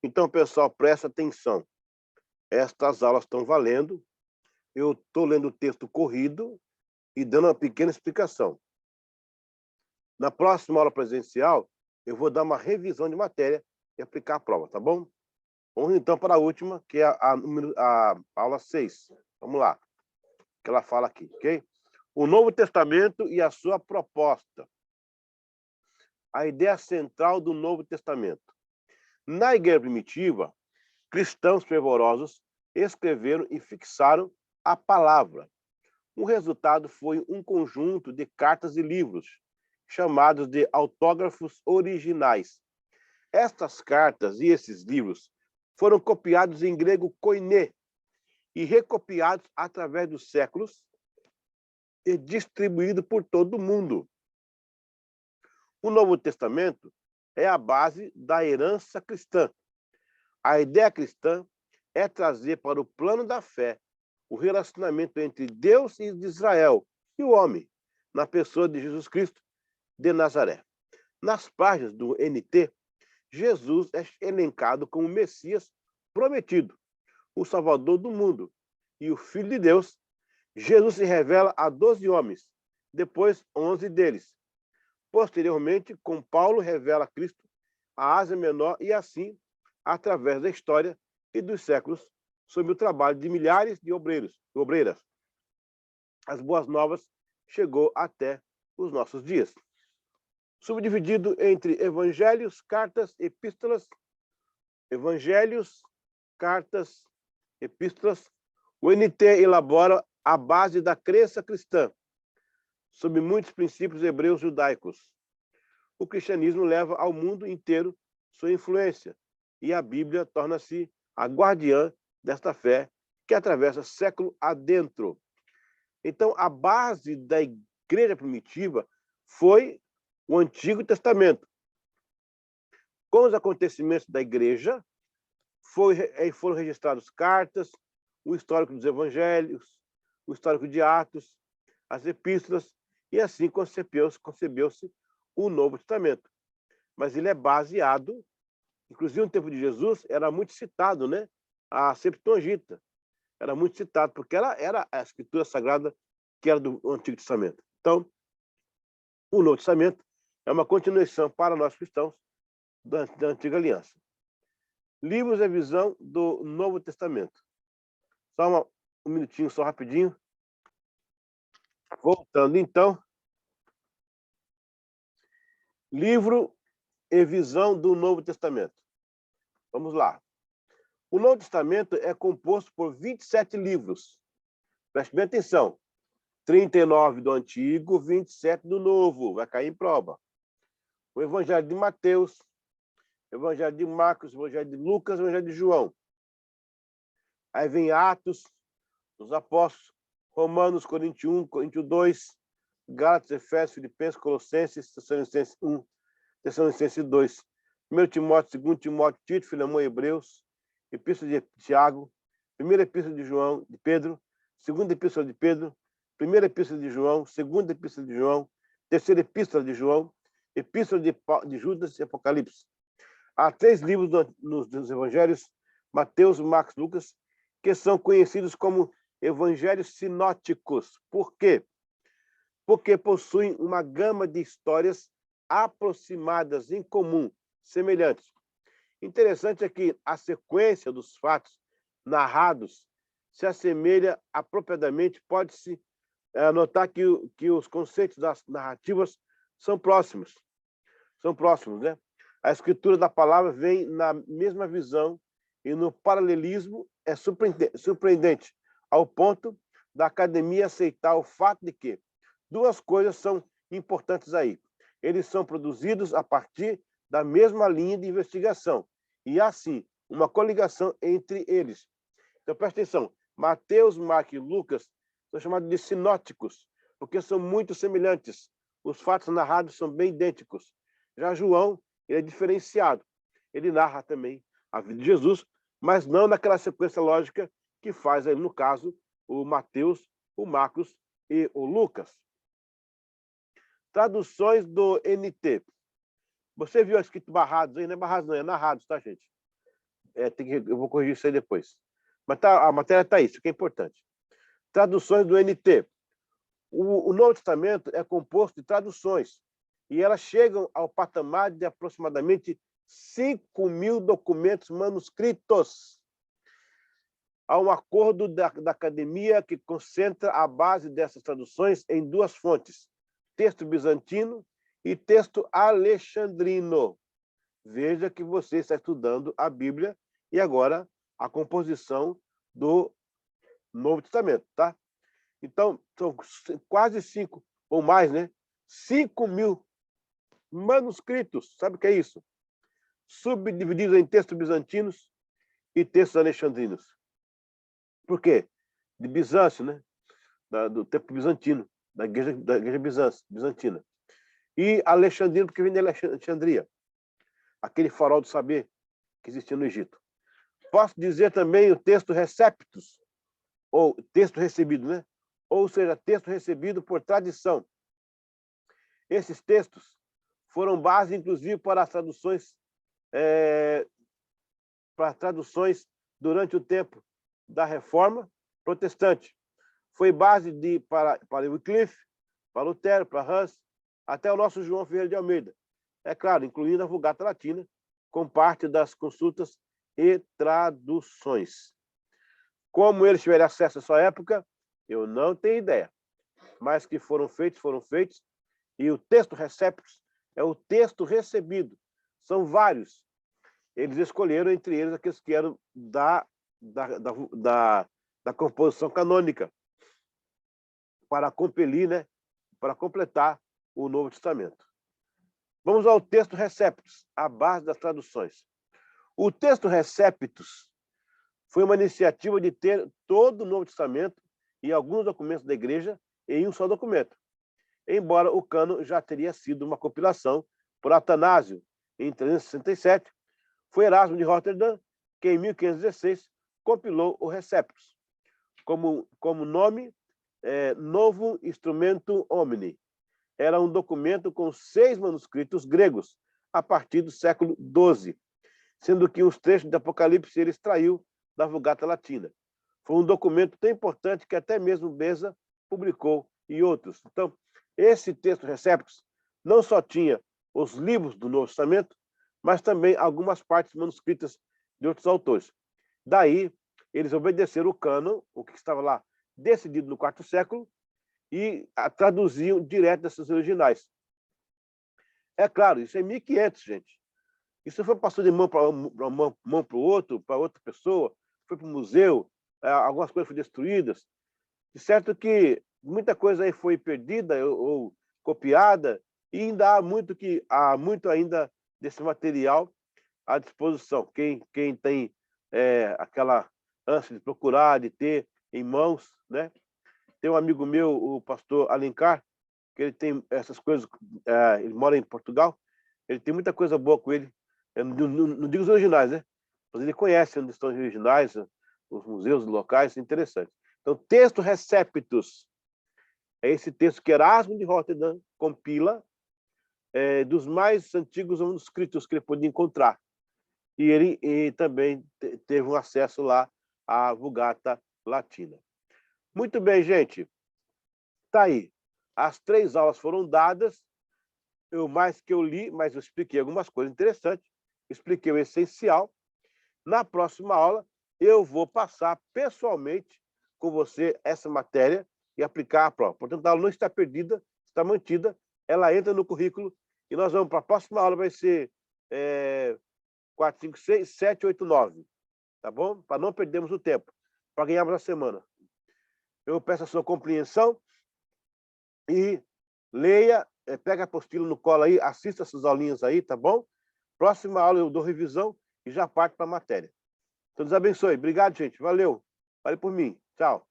Então, pessoal, presta atenção. Estas aulas estão valendo. Eu estou lendo o texto corrido e dando uma pequena explicação. Na próxima aula presencial, eu vou dar uma revisão de matéria e aplicar a prova, tá bom? Vamos então para a última, que é a aula 6. Vamos lá, que ela fala aqui, ok? O Novo Testamento e a sua proposta. A ideia central do Novo Testamento. Na igreja primitiva, cristãos fervorosos escreveram e fixaram a palavra. O resultado foi um conjunto de cartas e livros, chamados de autógrafos originais. Estas cartas e esses livros foram copiados em grego koiné e recopiados através dos séculos e distribuídos por todo o mundo. O Novo Testamento é a base da herança cristã. A ideia cristã é trazer para o plano da fé o relacionamento entre Deus e Israel e o homem, na pessoa de Jesus Cristo de Nazaré. Nas páginas do NT, Jesus é elencado como o Messias prometido, o Salvador do mundo e o Filho de Deus. Jesus se revela a 12 homens, depois 11 deles. Posteriormente, com Paulo, revela Cristo à Ásia Menor e assim, através da história e dos séculos, sob o trabalho de milhares de obreiros e obreiras. As boas novas chegou até os nossos dias. Subdividido entre evangelhos, cartas, epístolas, evangelhos, cartas, epístolas, o NT elabora a base da crença cristã, sob muitos princípios hebreus judaicos. O cristianismo leva ao mundo inteiro sua influência, e a Bíblia torna-se a guardiã desta fé que atravessa século adentro. Então, a base da igreja primitiva foi o Antigo Testamento. Com os acontecimentos da igreja, foram registradas cartas, o histórico dos evangelhos, o histórico de Atos, as epístolas, e assim concebeu-se o Novo Testamento. Mas ele é baseado, inclusive no tempo de Jesus, era muito citado, né? A Septuaginta era muito citado, porque ela era a escritura sagrada que era do Antigo Testamento. Então, o Novo Testamento é uma continuação para nós cristãos da Antiga Aliança. Livros e visão do Novo Testamento. Só um minutinho, só rapidinho. Voltando, então. Livro e visão do Novo Testamento. Vamos lá. O Novo Testamento é composto por 27 livros. Preste bem atenção. 39 do Antigo, 27 do Novo. Vai cair em prova. O Evangelho de Mateus, Evangelho de Marcos, Evangelho de Lucas, Evangelho de João. Aí vem Atos dos Apóstolos, Romanos, Coríntios 1, Coríntios 2, Gálatas, Efésios, Filipenses, Colossenses, Tessalonicenses 1, Tessalonicenses 2, 1 Timóteo, 2 Timóteo, Tito, Filemão e Hebreus, Epístola de Tiago, 1ª Epístola de João, de Pedro, 2ª Epístola de Pedro, 1ª Epístola de João, 2ª Epístola de João, 3ª Epístola de João, Epístola de Judas e Apocalipse. Há 3 livros nos Evangelhos, Mateus, Marcos e Lucas, que são conhecidos como Evangelhos sinóticos. Por quê? Porque possuem uma gama de histórias aproximadas, em comum, semelhantes. Interessante é que a sequência dos fatos narrados se assemelha apropriadamente, pode-se notar que os conceitos das narrativas são próximos. São próximos, né? A escritura da palavra vem na mesma visão e no paralelismo é surpreendente, ao ponto da academia aceitar o fato de que 2 coisas são importantes aí. Eles são produzidos a partir da mesma linha de investigação e, assim, uma coligação entre eles. Então, presta atenção. Mateus, Marcos e Lucas são chamados de sinóticos, porque são muito semelhantes. Os fatos narrados são bem idênticos. Já João, ele é diferenciado. Ele narra também a vida de Jesus, mas não naquela sequência lógica que faz, aí, no caso, o Mateus, o Marcos e o Lucas. Traduções do NT. Você viu escrito barrados aí? Não é barrados, não, é narrados, tá, gente? eu vou corrigir isso aí depois. Mas a matéria está aí, isso que é importante. Traduções do NT. O Novo Testamento é composto de traduções, e elas chegam ao patamar de aproximadamente 5.000 documentos manuscritos. Há um acordo da academia que concentra a base dessas traduções em duas fontes, texto bizantino e texto alexandrino. Veja que você está estudando a Bíblia e agora a composição do Novo Testamento, tá? Então, são quase 5, ou mais, né? 5.000 manuscritos. Sabe o que é isso? Subdivididos em textos bizantinos e textos alexandrinos. Por quê? De Bizâncio, né? Do tempo bizantino, da igreja bizantina. E alexandrino, porque vem de Alexandria, aquele farol do saber que existia no Egito. Posso dizer também o texto receptus, ou texto recebido, né? Ou seja, texto recebido por tradição. Esses textos foram base, inclusive, para as traduções, durante o tempo da Reforma Protestante. Foi base para Wycliffe, para Lutero, para Hus, até o nosso João Ferreira de Almeida. É claro, incluindo a Vulgata Latina, com parte das consultas e traduções. Como eles tiveram acesso à sua época, eu não tenho ideia. Mas que foram feitos. E o texto receptus é o texto recebido. São vários. Eles escolheram, entre eles, aqueles que eram da composição canônica, para compelir, né? Para completar o Novo Testamento. Vamos ao texto receptus, a base das traduções. O texto receptus foi uma iniciativa de ter todo o Novo Testamento e alguns documentos da igreja em um só documento, embora o cânon já teria sido uma compilação por Atanásio em 367, foi Erasmo de Roterdã que em 1516 compilou o Receptus, como nome Novum Instrumentum Homini. Era um documento com 6 manuscritos gregos, a partir do século XII, sendo que os trechos de Apocalipse ele extraiu da Vulgata Latina. Foi um documento tão importante que até mesmo Beza publicou e outros. Então, esse texto Receptus não só tinha os livros do Novo Testamento, mas também algumas partes manuscritas de outros autores. Daí, eles obedeceram o cânon, o que estava lá decidido no IV século, e traduziam direto dessas originais. É claro, isso é 1500, gente. Isso foi passando de mão para o outro, para outra pessoa, foi para o museu, algumas coisas foram destruídas. De certo que muita coisa aí foi perdida ou copiada, e ainda há muito ainda desse material à disposição. Quem tem aquela ânsia de procurar, de ter em mãos, né? Tem um amigo meu, o pastor Alencar, que ele tem essas coisas, ele mora em Portugal, ele tem muita coisa boa com ele. Eu não digo os originais, né? Mas ele conhece onde estão os originais, os museus locais, interessante. Então, texto Receptus é esse texto que Erasmo de Roterdã compila dos mais antigos manuscritos que ele podia encontrar. E ele também teve um acesso lá à Vulgata Latina. Muito bem, gente. Tá aí. As 3 aulas foram dadas. Mais que eu li, mas eu expliquei algumas coisas interessantes. Expliquei o essencial. Na próxima aula, eu vou passar pessoalmente com você essa matéria e aplicar a prova. Portanto, a aula não está perdida, está mantida. Ela entra no currículo e nós vamos para a próxima aula, vai ser 4, 5, 6, 7, 8, 9. Tá bom? Para não perdermos o tempo, para ganharmos a semana. Eu peço a sua compreensão e leia, pega a apostila no colo aí, assista essas aulinhas aí, tá bom? Próxima aula eu dou revisão e já parto para a matéria. Então, Deus abençoe. Obrigado, gente. Valeu. Vale por mim. Tchau.